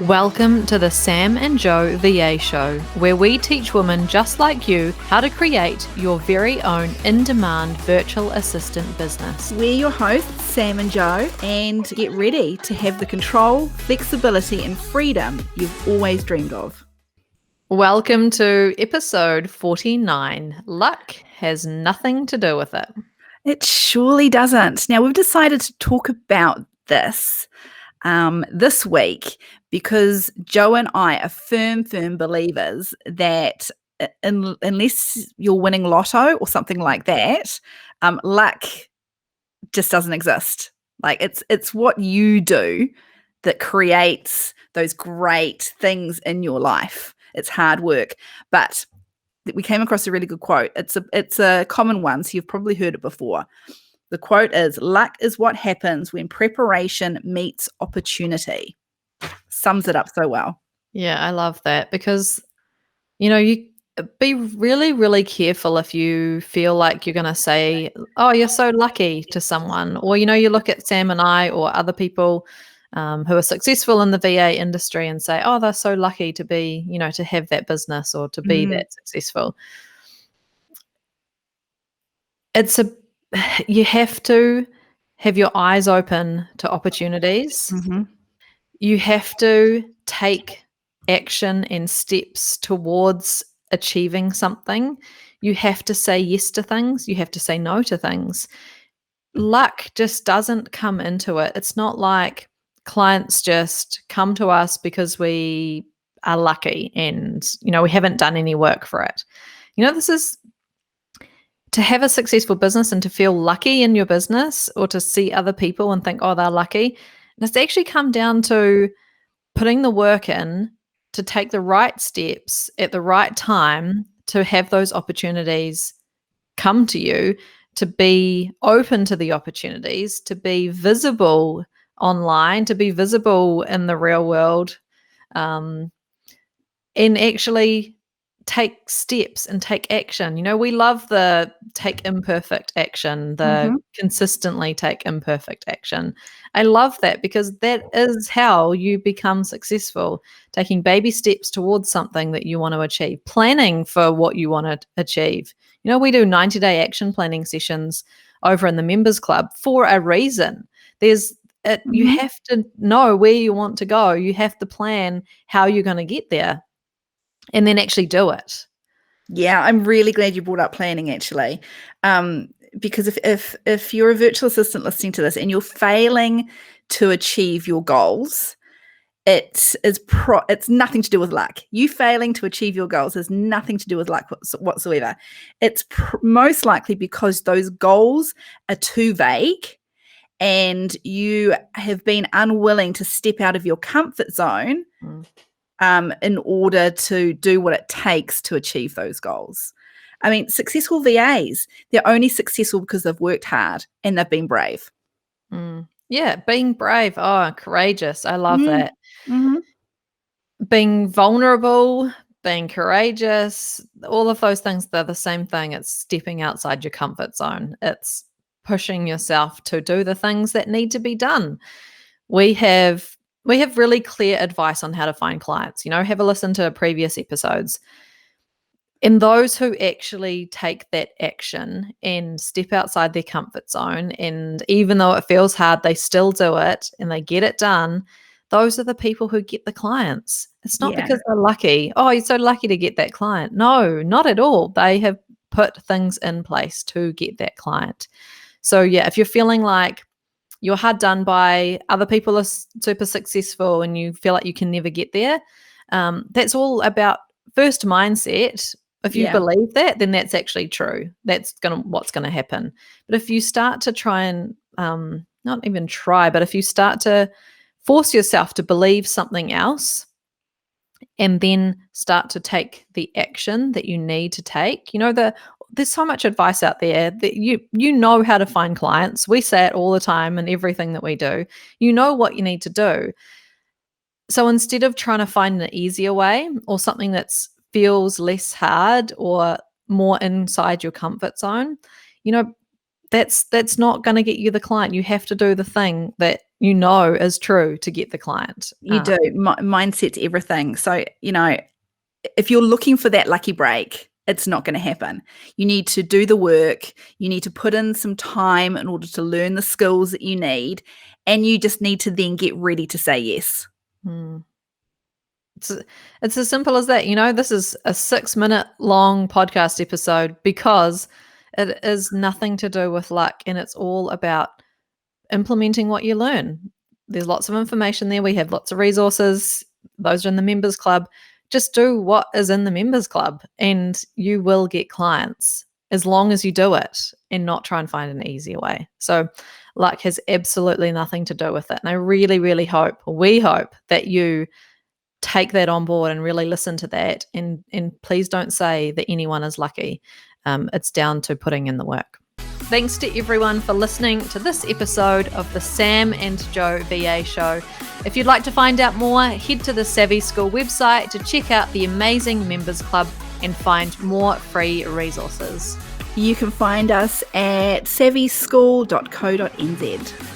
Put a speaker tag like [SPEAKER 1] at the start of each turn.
[SPEAKER 1] Welcome to the Sam and Joe VA Show, where we teach women just like you how to create your very own in-demand virtual assistant business.
[SPEAKER 2] We're your hosts, Sam and Joe, and get ready to have the control, flexibility, and freedom you've always dreamed of.
[SPEAKER 1] Welcome to episode 49. Luck has nothing to do with it.
[SPEAKER 2] It surely doesn't. Now, we've decided to talk about this week because Joe and I are firm believers that unless you're winning lotto or something like that, luck just doesn't exist. Like it's what you do that creates those great things in your life. It's hard work, but we came across a really good quote. It's a common one, so you've probably heard it before. The quote is, "Luck is what happens when preparation meets opportunity." Sums it up so well.
[SPEAKER 1] Yeah, I love that because, you be really, really careful if you feel like you're going to say, oh, you're so lucky to someone. Or, you look at Sam and I or other people who are successful in the VA industry and say, oh, they're so lucky to be, to have that business or to be that successful. You have to have your eyes open to opportunities.
[SPEAKER 2] Mm-hmm.
[SPEAKER 1] You have to take action and steps towards achieving something. You have to say yes to things. You have to say no to things. Luck just doesn't come into it. It's not like clients just come to us because we are lucky and, we haven't done any work for it. This is to have a successful business and to feel lucky in your business or to see other people and think, oh, they're lucky. And it's actually come down to putting the work in to take the right steps at the right time to have those opportunities come to you, to be open to the opportunities, to be visible online, to be visible in the real world, and actually take steps and take action. We love the take imperfect action, the consistently take imperfect action. I love that because that is how you become successful, taking baby steps towards something that you want to achieve, planning for what you want to achieve. We do 90-day action planning sessions over in the members club for a reason. You have to know where you want to go. You have to plan how you're going to get there. And then actually do it.
[SPEAKER 2] Yeah, I'm really glad you brought up planning actually, because if you're a virtual assistant listening to this and you're failing to achieve your goals, it's nothing to do with luck. You failing to achieve your goals has nothing to do with luck whatsoever. It's most likely because those goals are too vague and you have been unwilling to step out of your comfort zone in order to do what it takes to achieve those goals. I mean, successful VAs, they're only successful because they've worked hard and they've been brave.
[SPEAKER 1] Yeah, being brave. Oh, courageous. I love that.
[SPEAKER 2] Mm-hmm.
[SPEAKER 1] Being vulnerable, being courageous, all of those things, they're the same thing. It's stepping outside your comfort zone. It's pushing yourself to do the things that need to be done. We have really clear advice on how to find clients. Have a listen to previous episodes. And those who actually take that action and step outside their comfort zone, and even though it feels hard, they still do it and they get it done, those are the people who get the clients. It's not because they're lucky. Oh, you're so lucky to get that client. No, not at all. They have put things in place to get that client. So yeah, if you're feeling like you're hard done by, other people are super successful and you feel like you can never get there, that's all about first mindset. If you believe that, then that's actually true. That's what's going to happen. But if you start to try and not even try, but if you start to force yourself to believe something else and then start to take the action that you need to take, there's so much advice out there that you know how to find clients. We say it all the time in everything that we do. You know what you need to do. So instead of trying to find an easier way or something that feels less hard or more inside your comfort zone, that's not going to get you the client. You have to do the thing that you know is true to get the client.
[SPEAKER 2] You do. Mindset's everything. So, if you're looking for that lucky break, it's not going to happen. You need to do the work. You need to put in some time in order to learn the skills that you need. And you just need to then get ready to say yes.
[SPEAKER 1] It's as simple as that. This is a 6-minute long podcast episode because it is nothing to do with luck, and it's all about implementing what you learn. There's lots of information there. We have lots of resources. Those are in the members club. Just do what is in the members club and you will get clients as long as you do it and not try and find an easier way. So luck has absolutely nothing to do with it. And I really, really hope, we hope that you take that on board and really listen to that. And please don't say that anyone is lucky. It's down to putting in the work. Thanks to everyone for listening to this episode of the Sam and Joe VA Show. If you'd like to find out more, head to the Savvy School website to check out the amazing members club and find more free resources.
[SPEAKER 2] You can find us at savvyschool.co.nz.